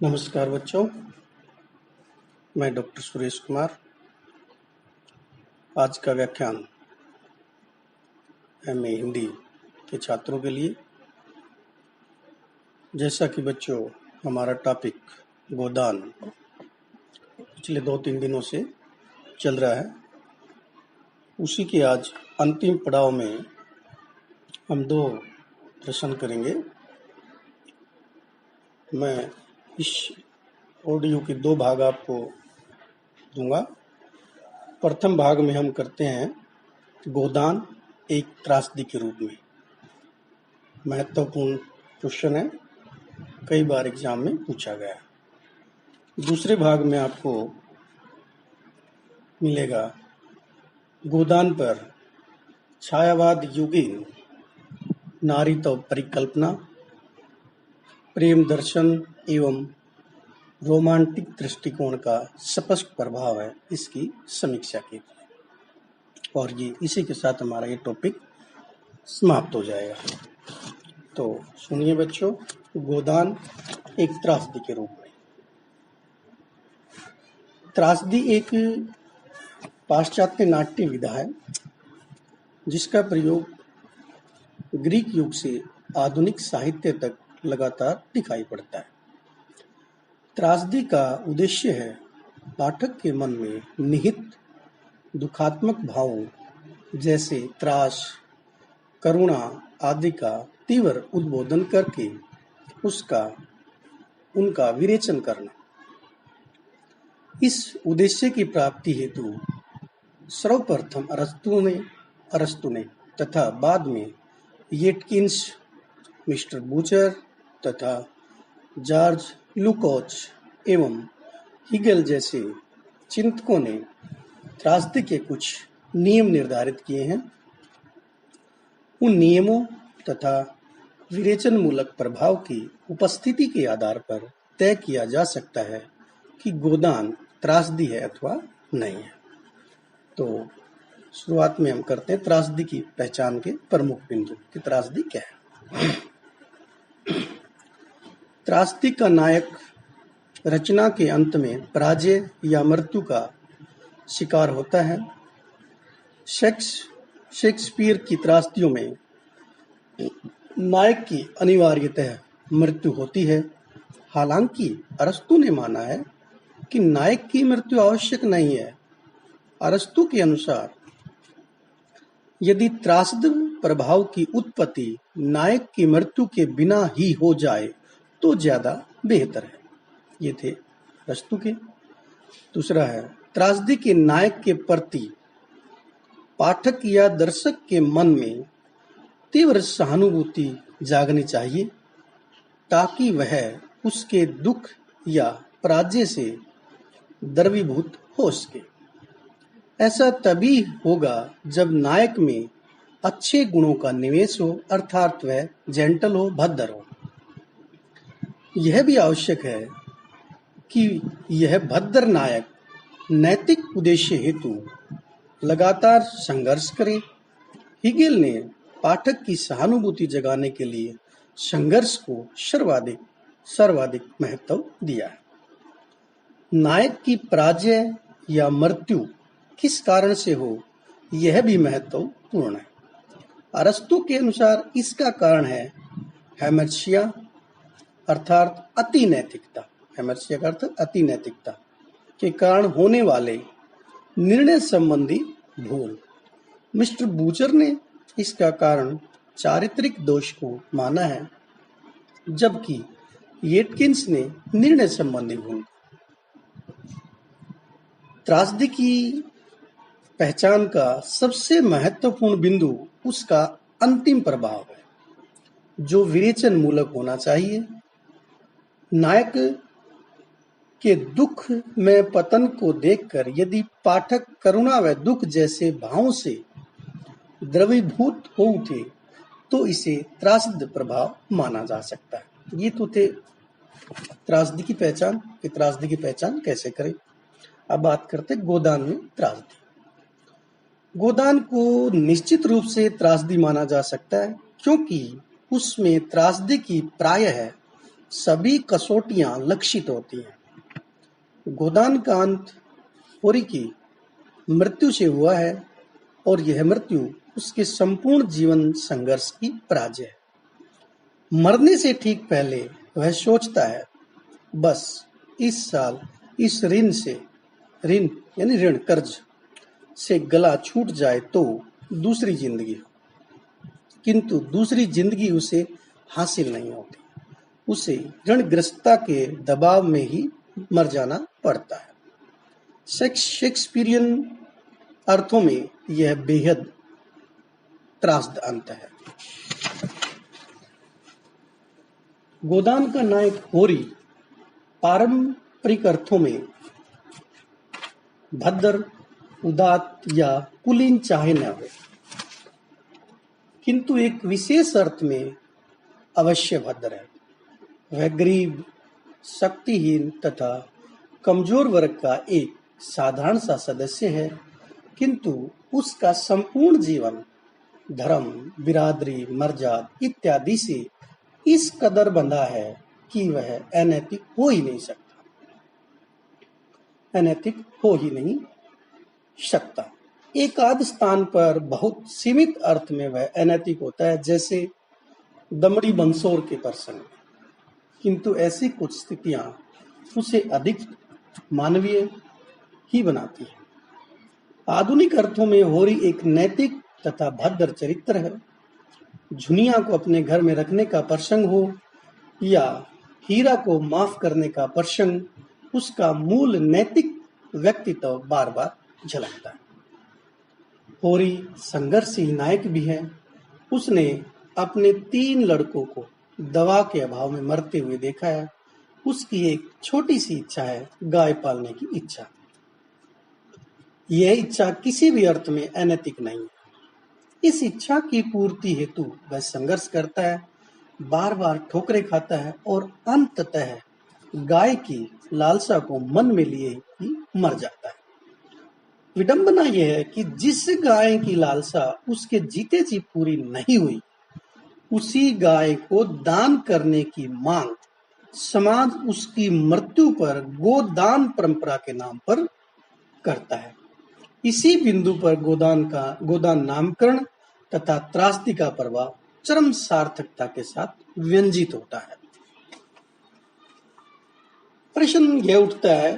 नमस्कार बच्चों, मैं डॉक्टर सुरेश कुमार। आज का व्याख्यान एमए हिंदी के छात्रों के लिए। जैसा कि बच्चों हमारा टॉपिक गोदान पिछले 2-3 दिनों से चल रहा है, उसी के आज अंतिम पड़ाव में हम 2 प्रश्न करेंगे। मैं इस ऑडियो के 2 भाग आपको दूंगा। प्रथम भाग में हम करते हैं गोदान एक त्रासदी के रूप में। महत्वपूर्ण क्वेश्चन है, कई बार एग्जाम में पूछा गया। दूसरे भाग में आपको मिलेगा गोदान पर छायावाद युगीन नारीत्व परिकल्पना, प्रेम दर्शन एवं रोमांटिक दृष्टिकोण का स्पष्ट प्रभाव है, इसकी समीक्षा की। और ये इसी के साथ हमारा ये टॉपिक समाप्त हो जाएगा। तो सुनिए बच्चों, गोदान एक त्रासदी के रूप में। त्रासदी एक पाश्चात्य नाट्य विधा है जिसका प्रयोग ग्रीक युग से आधुनिक साहित्य तक लगातार दिखाई पड़ता है। त्रासदी का उद्देश्य है पाठक के मन में निहित दुखात्मक भावों जैसे त्रास, करुणा आदि का तीव्र उद्बोधन करके उनका विरेचन करना। इस उद्देश्य की प्राप्ति हेतु सर्वप्रथम अरस्तु ने तथा बाद में येटकिंस, मिस्टर बूचर तथा जॉर्ज लुकोच एवं हीगेल जैसे चिंतकों ने त्रासदी के कुछ नियम निर्धारित किए हैं। उन नियमों तथा विरेचन मूलक प्रभाव की उपस्थिति के आधार पर तय किया जा सकता है कि गोदान त्रासदी है अथवा नहीं है। तो शुरुआत में हम करते हैं त्रासदी की पहचान के प्रमुख बिंदु कि त्रासदी क्या है। त्रासदी का नायक रचना के अंत में पराजय या मृत्यु का शिकार होता है। शेक्सपियर की त्रासदियों में नायक की अनिवार्यतः मृत्यु होती है। हालांकि अरस्तु ने माना है कि नायक की मृत्यु आवश्यक नहीं है। अरस्तु के अनुसार यदि त्रासद प्रभाव की उत्पत्ति नायक की मृत्यु के बिना ही हो जाए तो ज्यादा बेहतर है। ये थे अरस्तु के। दूसरा है, त्रासदी के नायक के प्रति पाठक या दर्शक के मन में तीव्र सहानुभूति जागनी चाहिए ताकि वह उसके दुख या पराजय से द्रवीभूत हो सके। ऐसा तभी होगा जब नायक में अच्छे गुणों का निवेश हो, अर्थात वह जेंटल हो, भद्र हो। यह भी आवश्यक है कि यह भद्र नायक नैतिक उद्देश्य हेतु लगातार संघर्ष करे। हीगेल ने पाठक की सहानुभूति जगाने के लिए संघर्ष को सर्वाधिक महत्व दिया है। नायक की पराजय या मृत्यु किस कारण से हो, यह भी महत्वपूर्ण है। अरस्तु के अनुसार इसका कारण है हेमर्शिया अर्थात अति नैतिकता। हेमर्शिया का अर्थ अति नैतिकता के कारण होने वाले निर्णय संबंधी भूल। मिस्टर बूचर ने इसका कारण चारित्रिक दोष को माना है, जबकि येटकिंस ने निर्णय संबंधी भूल। त्रासदी की पहचान का सबसे महत्वपूर्ण बिंदु उसका अंतिम प्रभाव है, जो विरेचन मूलक होना चाहिए। नायक के दुख में पतन को देखकर यदि पाठक करुणा व दुख जैसे भावों से द्रवीभूत हो उठे तो इसे त्रासद प्रभाव माना जा सकता है। ये तो थे त्रासदी की पहचान कि त्रासदी की पहचान कैसे करें। अब बात करते गोदान में त्रासदी। गोदान को निश्चित रूप से त्रासदी माना जा सकता है क्योंकि उसमें त्रासदी की प्रायः सभी कसौटियां लक्षित होती हैं। गोदान का अंत होरी की मृत्यु से हुआ है और यह मृत्यु उसके संपूर्ण जीवन संघर्ष की पराजय है। मरने से ठीक पहले वह सोचता है, बस इस साल इस ऋण यानी ऋण कर्ज से गला छूट जाए तो दूसरी जिंदगी हो। किंतु दूसरी जिंदगी उसे हासिल नहीं होती, उसे ऋणग्रस्तता के दबाव में ही मर जाना पड़ता है। शेक्सपियरियन अर्थों में यह बेहद त्रासद अंत है। गोदान का नायक होरी पारंपरिक अर्थों में भद्र, उदात्त या कुलीन चाहे न हो, किंतु एक विशेष अर्थ में अवश्य भद्र है। वह गरीब, शक्तिहीन तथा कमजोर वर्ग का एक साधारण सा सदस्य है, किंतु उसका संपूर्ण जीवन धर्म, बिरादरी, मर्यादा इत्यादि से इस कदर बंधा है कि वह अनैतिक हो ही नहीं सकता। एक आध स्थान पर बहुत सीमित अर्थ में वह अनैतिक होता है, जैसे दमड़ी बंसोर के प्रसंग। किंतु ऐसी कुछ स्थितियां उसे अधिक मानवीय ही बनाती है। आधुनिक अर्थों में होरी एक नैतिक तथा भद्र चरित्र है। झुनिया को अपने घर में रखने का प्रसंग हो या हीरा को माफ करने का प्रसंग, उसका मूल नैतिक व्यक्तित्व बार बार झलकता है। होरी संघर्षशील नायक भी है। उसने अपने 3 लड़कों को दवा के अभाव में मरते हुए देखा है। उसकी एक छोटी सी इच्छा है, गाय पालने की इच्छा। यह इच्छा किसी भी अर्थ में अनैतिक नहीं है। इस इच्छा की पूर्ति हेतु वह संघर्ष करता है, बार बार ठोकरें खाता है और अंततः गाय की लालसा को मन में लिए ही मर जाता है। विडंबना यह है कि जिस गाय की लालसा उसके जीते जी पूरी नहीं हुई, उसी गाय को दान करने की मांग समाज उसकी मृत्यु पर गोदान परंपरा के नाम पर करता है। इसी बिंदु पर गोदान नामकरण तथा त्रासदी का प्रभाव चरम सार्थकता के साथ व्यंजित होता है। प्रश्न यह उठता है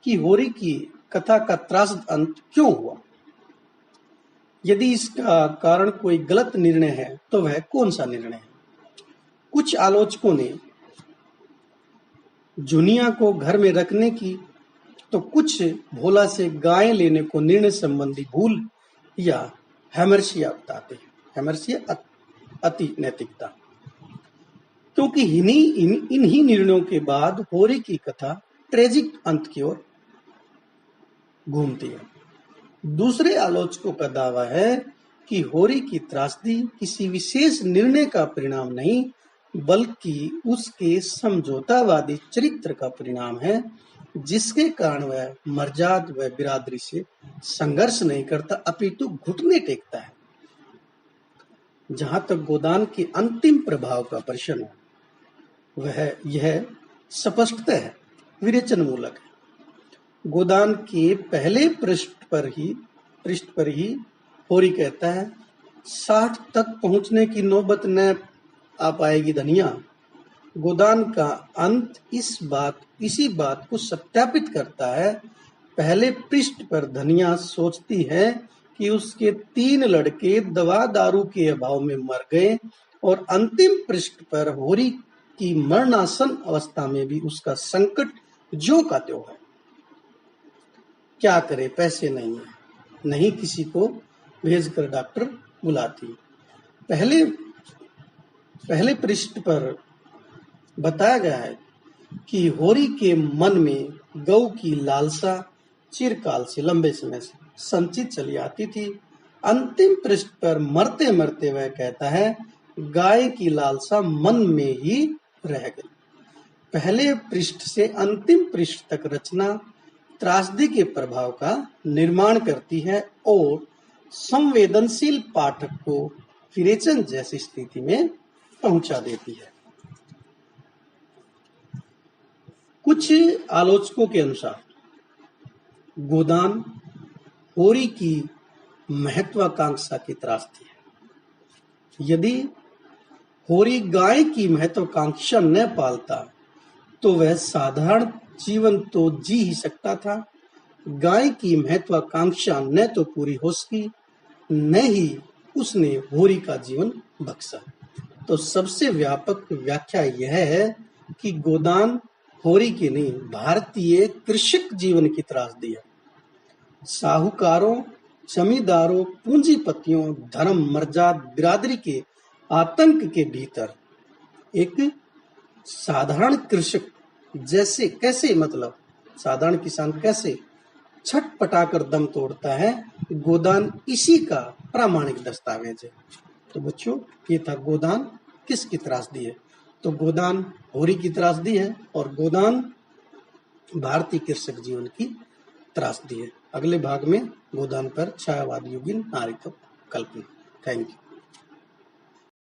कि होरी की कथा का त्रासद अंत क्यों हुआ? यदि इसका कारण कोई गलत निर्णय है तो वह कौन सा निर्णय है? कुछ आलोचकों ने जुनिया को घर में रखने की, तो कुछ भोला से गाय लेने को निर्णय संबंधी भूल या हेमर्शिया बताते हैं। हेमर्शिया अति नैतिकता। क्योंकि इन्हीं निर्णयों के बाद होरी की कथा ट्रेजिक अंत की ओर घूमती है। दूसरे आलोचकों का दावा है कि होरी की त्रासदी किसी विशेष निर्णय का परिणाम नहीं, बल्कि उसके समझौतावादी चरित्र का परिणाम है, जिसके कारण वह मर्यादा व बिरादरी से संघर्ष नहीं करता, अपितु घुटने टेकता है। जहां तक गोदान के अंतिम प्रभाव का प्रश्न है, वह यह स्पष्टतः विवेचन मूलक है। गोदान के पहले पृष्ठ पर ही होरी कहता है, 60 तक पहुंचने की नौबत न आ पाएगी धनिया। गोदान का अंत इसी बात को सत्यापित करता है। पहले पृष्ठ पर धनिया सोचती है कि उसके 3 लड़के दवा दारू के अभाव में मर गए, और अंतिम पृष्ठ पर होरी की मरणासन अवस्था में भी उसका संकट ज्यों का त्यों है। क्या करे, पैसे नहीं है, नहीं किसी को भेजकर डॉक्टर बुलाती। पहले पृष्ठ पर बताया गया है कि होरी के मन में गौ की लालसा चिरकाल से, लंबे समय से संचित चली आती थी। अंतिम पृष्ठ पर मरते मरते वह कहता है, गाय की लालसा मन में ही रह गई। पहले पृष्ठ से अंतिम पृष्ठ तक रचना त्रासदी के प्रभाव का निर्माण करती है और संवेदनशील पाठक को विरेचन जैसी स्थिति में पहुंचा देती है। कुछ आलोचकों के अनुसार गोदान होरी की महत्वाकांक्षा की त्रासदी है। यदि होरी गाय की महत्वाकांक्षा न पालता तो वह साधारण जीवन तो जी ही सकता था। गाय की महत्वाकांक्षा न तो पूरी हो सकी, न ही उसने होरी का जीवन बख्शा। तो सबसे व्यापक व्याख्या यह है कि गोदान होरी की नहीं, भारतीय कृषक जीवन की त्रासदी है। साहूकारों, जमींदारों, पूंजीपतियों, धर्म मर्जाद बिरादरी के आतंक के भीतर एक साधारण कृषक जैसे कैसे मतलब साधारण किसान कैसे छटपटाकर दम तोड़ता है, गोदान इसी का प्रामाणिक दस्तावेज है। तो बच्चों, ये था गोदान किसकी त्रासदी है। तो गोदान होरी की त्रासदी है और गोदान भारतीय कृषक जीवन की त्रासदी है। अगले भाग में गोदान पर छायावाद युगीन नारी कल्पना। Thank you.